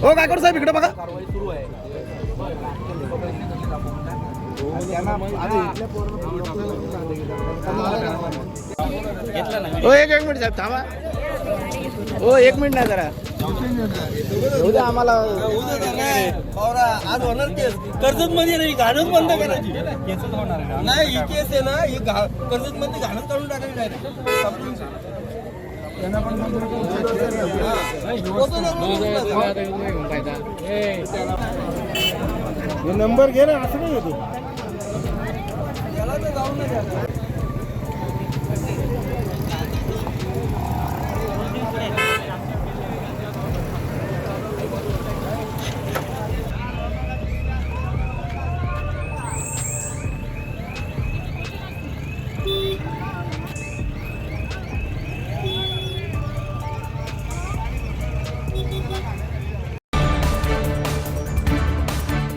हो काय करू साहेब इकडे बघा. हो एक मिनिट साहेब थांबा. हो एक मिनिट नाही जरा उद्या आम्हाला आज होणार केस कर्जत मध्ये नाही घाणच बंद करायची नाही. ही केस आहे ना ही कर्जत मध्ये घाणच काढून टाकायची डायरेक्ट. नंबर घे ना असं नाही होतो.